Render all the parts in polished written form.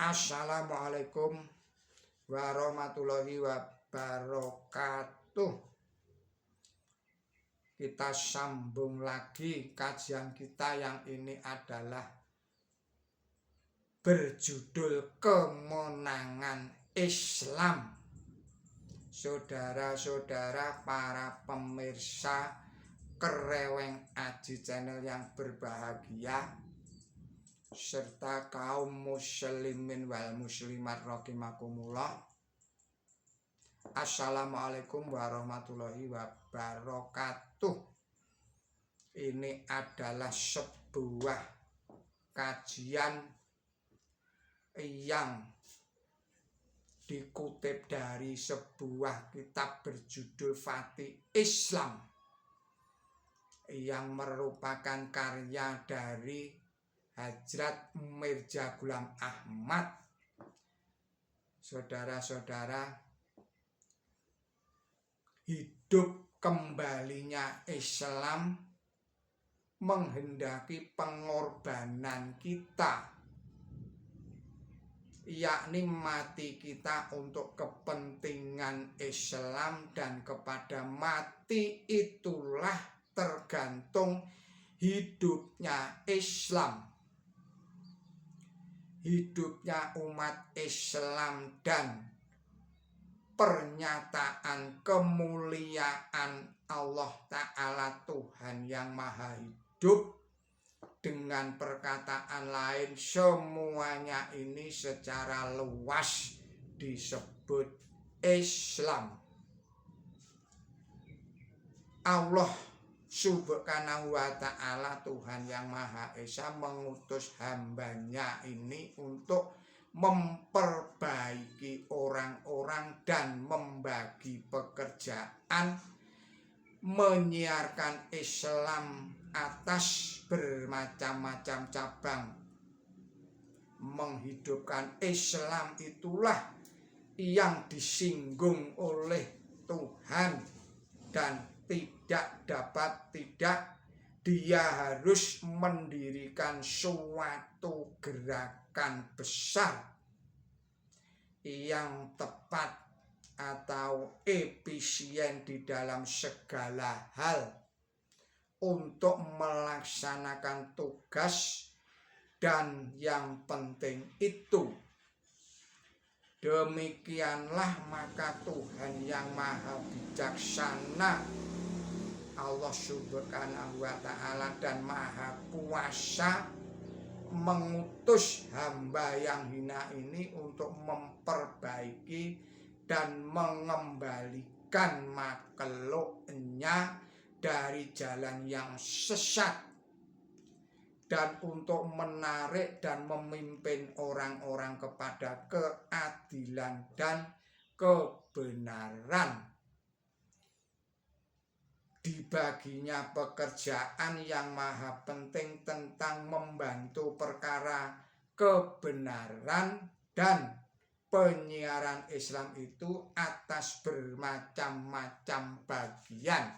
Assalamualaikum warahmatullahi wabarakatuh. Kita sambung lagi kajian kita yang ini adalah berjudul Kemenangan Islam. Saudara-saudara para pemirsa Kereweng Aji Channel yang berbahagia, serta kaum muslimin wal muslimat rahimakumullah. Assalamualaikum warahmatullahi wabarakatuh. Ini adalah sebuah kajian yang dikutip dari sebuah kitab berjudul Fatih Islam yang merupakan karya dari Hadrat Mirza Ghulam Ahmad. Saudara-saudara, hidup kembalinya Islam menghendaki pengorbanan kita, yakni mati kita untuk kepentingan Islam, dan kepada mati itulah tergantung hidupnya Islam, hidupnya umat Islam, dan pernyataan kemuliaan Allah Ta'ala Tuhan yang Maha Hidup. Dengan perkataan lain, semuanya ini secara luas disebut Islam. Allah Subhanahu wa ta'ala, Tuhan yang Maha Esa, mengutus hambanya ini untuk memperbaiki orang-orang dan membagi pekerjaan, menyiarkan Islam atas bermacam-macam cabang. Menghidupkan Islam itulah yang disinggung oleh Tuhan, dan dia harus mendirikan suatu gerakan besar yang tepat atau efisien di dalam segala hal untuk melaksanakan tugas, dan yang penting itu. Demikianlah maka Tuhan yang Maha Bijaksana, Allah Subhanahu wa ta'ala dan Maha Kuasa, mengutus hamba yang hina ini untuk memperbaiki dan mengembalikan makhluknya dari jalan yang sesat, dan untuk menarik dan memimpin orang-orang kepada keadilan dan kebenaran. Dibaginya pekerjaan yang maha penting tentang membantu perkara kebenaran dan penyiaran Islam itu atas bermacam-macam bagian.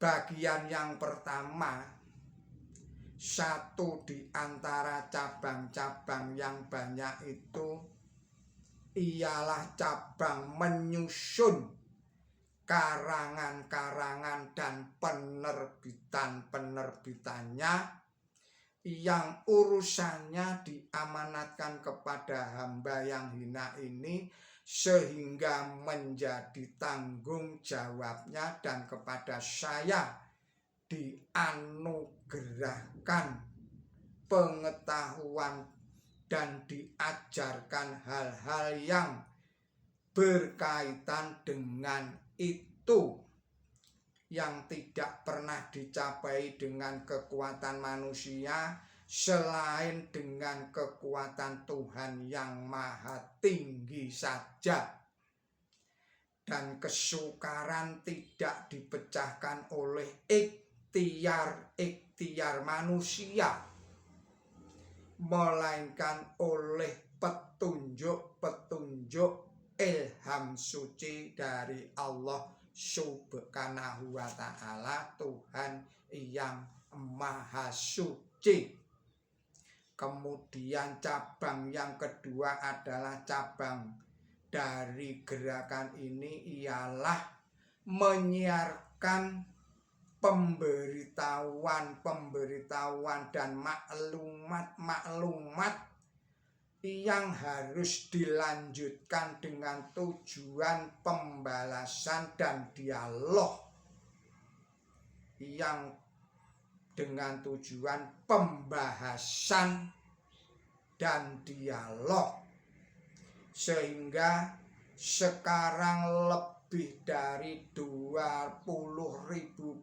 Bagian yang pertama, satu di antara cabang-cabang yang banyak itu ialah cabang menyusun karangan-karangan dan penerbitan-penerbitannya yang urusannya diamanatkan kepada hamba yang hina ini, sehingga menjadi tanggung jawabnya, dan kepada saya dianugerahkan pengetahuan dan diajarkan hal-hal yang berkaitan dengan itu, yang tidak pernah dicapai dengan kekuatan manusia selain dengan kekuatan Tuhan yang Maha Tinggi saja. Dan kesukaran tidak dipecahkan oleh ikhtiar manusia, melainkan oleh petunjuk-petunjuk ilham suci dari Allah Subhanahu wa ta'ala, Tuhan yang Maha Suci. Kemudian cabang yang kedua adalah cabang dari gerakan ini ialah menyiarkan pemberitahuan dan maklumat yang harus dilanjutkan dengan tujuan pembalasan dan dialog yang dengan tujuan pembahasan dan dialog, sehingga sekarang lebih dari 20.000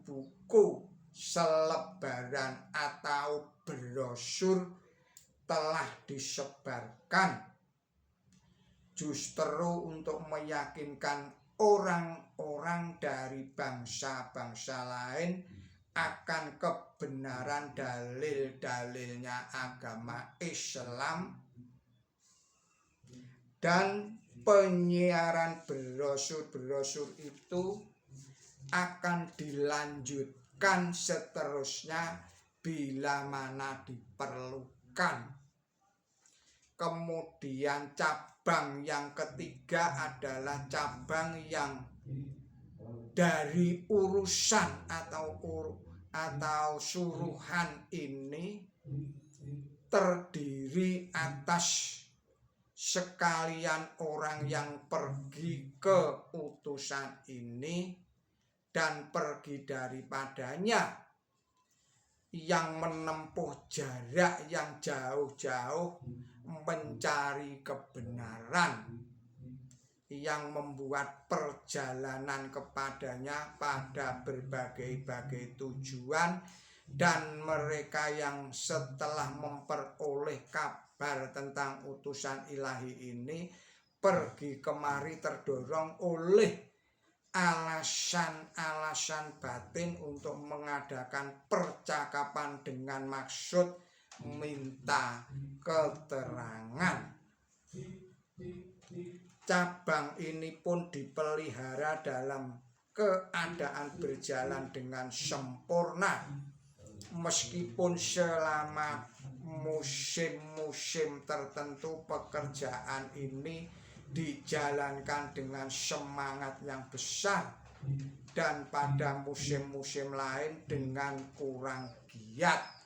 buku selebaran atau brosur telah disebarkan, justru untuk meyakinkan orang-orang dari bangsa-bangsa lain akan kebenaran dalil-dalilnya agama Islam. Dan penyiaran brosur-brosur itu akan dilanjutkan seterusnya bila mana diperlukan. Kemudian cabang yang ketiga adalah cabang yang dari urusan atau suruhan ini terdiri atas sekalian orang yang pergi ke utusan ini dan pergi daripadanya, yang menempuh jarak yang jauh-jauh mencari kebenaran, yang membuat perjalanan kepadanya pada berbagai-bagai tujuan, dan mereka yang setelah memperoleh kabar tentang utusan ilahi ini pergi kemari terdorong oleh alasan-alasan batin untuk mengadakan percakapan dengan maksud minta keterangan. Cabang ini pun dipelihara dalam keadaan berjalan dengan sempurna, meskipun selama musim-musim tertentu pekerjaan ini dijalankan dengan semangat yang besar, dan pada musim-musim lain dengan kurang giat.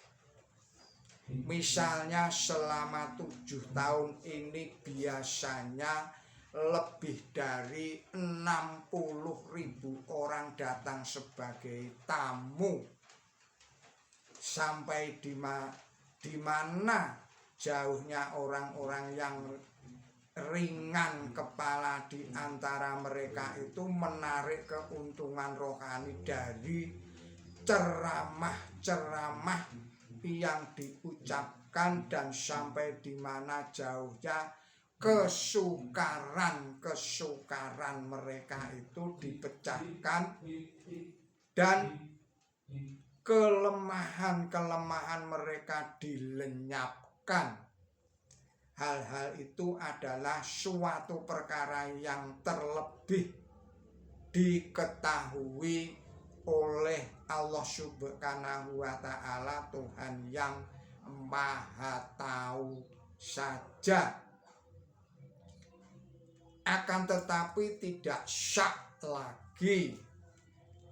Misalnya selama 7 tahun ini biasanya lebih dari 60.000 orang datang sebagai tamu. Sampai di mana jauhnya orang-orang yang ringan kepala di antara mereka itu menarik keuntungan rohani dari ceramah-ceramah yang diucapkan, dan sampai di mana jauhnya kesukaran mereka itu dipecahkan, dan kelemahan mereka dilenyapkan. Hal-hal itu adalah suatu perkara yang terlebih diketahui oleh Allah Subhanahu wa Ta'ala, Tuhan yang Maha Tahu saja. Akan tetapi tidak syak lagi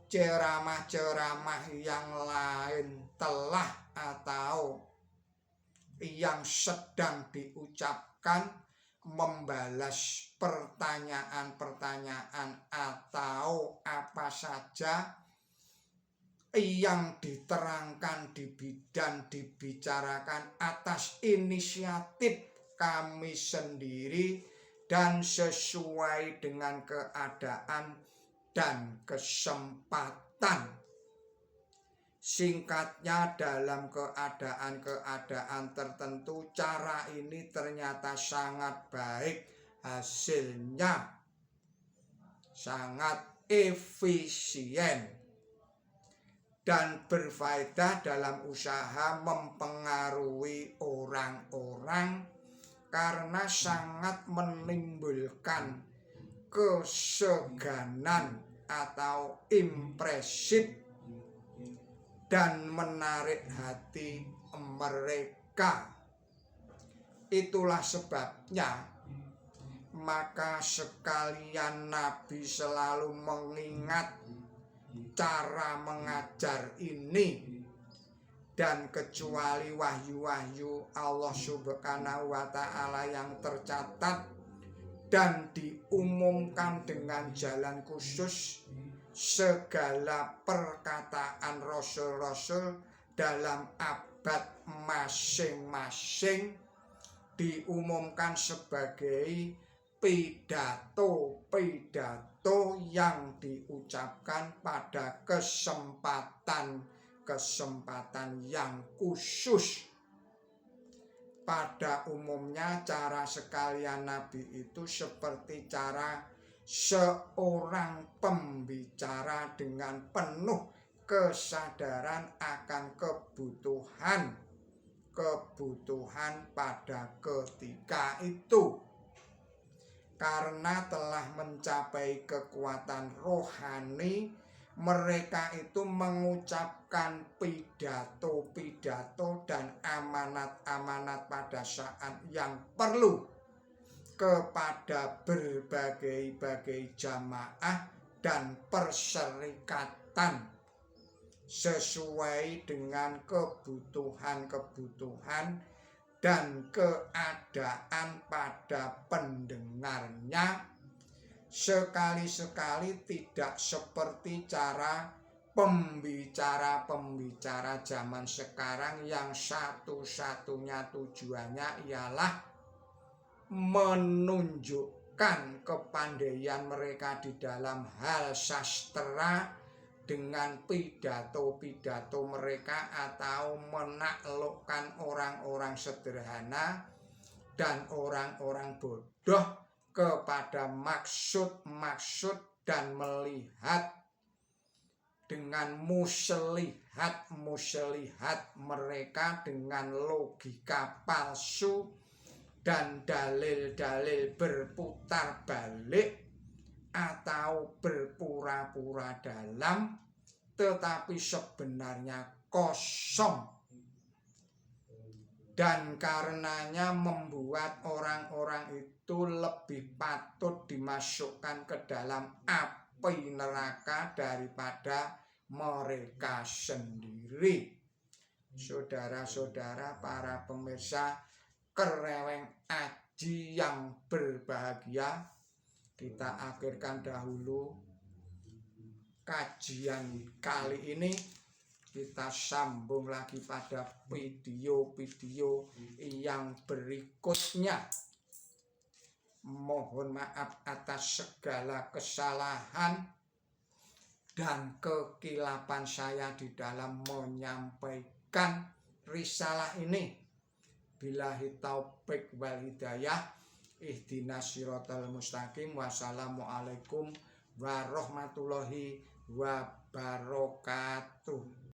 ceramah-ceramah yang lain telah atau yang sedang diucapkan membalas pertanyaan-pertanyaan atau apa saja yang diterangkan dan dibicarakan atas inisiatif kami sendiri dan sesuai dengan keadaan dan kesempatan. Singkatnya, dalam keadaan tertentu cara ini ternyata sangat baik hasilnya, sangat efisien dan berfaedah dalam usaha mempengaruhi orang-orang, karena sangat menimbulkan keseganan atau impresif dan menarik hati mereka. Itulah sebabnya maka sekalian Nabi selalu mengingat cara mengajar ini, dan kecuali wahyu-wahyu Allah Subhanahu wa Ta'ala yang tercatat dan diumumkan dengan jalan khusus, segala perkataan rasul-rasul dalam abad masing-masing diumumkan sebagai pidato-pidato yang diucapkan pada kesempatan yang khusus. Pada umumnya cara sekalian Nabi itu seperti cara seorang pembicara dengan penuh kesadaran akan kebutuhan pada ketika itu. Karena telah mencapai kekuatan rohani, mereka itu mengucapkan pidato-pidato dan amanat-amanat pada saat yang perlu kepada berbagai-bagai jamaah dan perserikatan sesuai dengan kebutuhan dan keadaan pada pendengarnya. Sekali-sekali tidak seperti cara pembicara-pembicara zaman sekarang yang satu-satunya tujuannya ialah menunjukkan kepandaian mereka di dalam hal sastra dengan pidato-pidato mereka, atau menaklukkan orang-orang sederhana dan orang-orang bodoh kepada maksud-maksud dan melihat dengan muslihat mereka dengan logika palsu dan dalil-dalil berputar balik atau berpura-pura dalam, tetapi sebenarnya kosong, dan karenanya membuat orang-orang itu lebih patut dimasukkan ke dalam api neraka daripada mereka sendiri. Saudara-saudara, para pemirsa Kereweng Aji yang berbahagia, kita akhirkan dahulu kajian kali ini. Kita sambung lagi pada video-video yang berikutnya. Mohon maaf atas segala kesalahan dan kekilapan saya di dalam menyampaikan risalah ini. Billahi taufik wal hidayah. Ihdinas siratal mustaqim. Wassalamualaikum warahmatullahi wabarakatuh.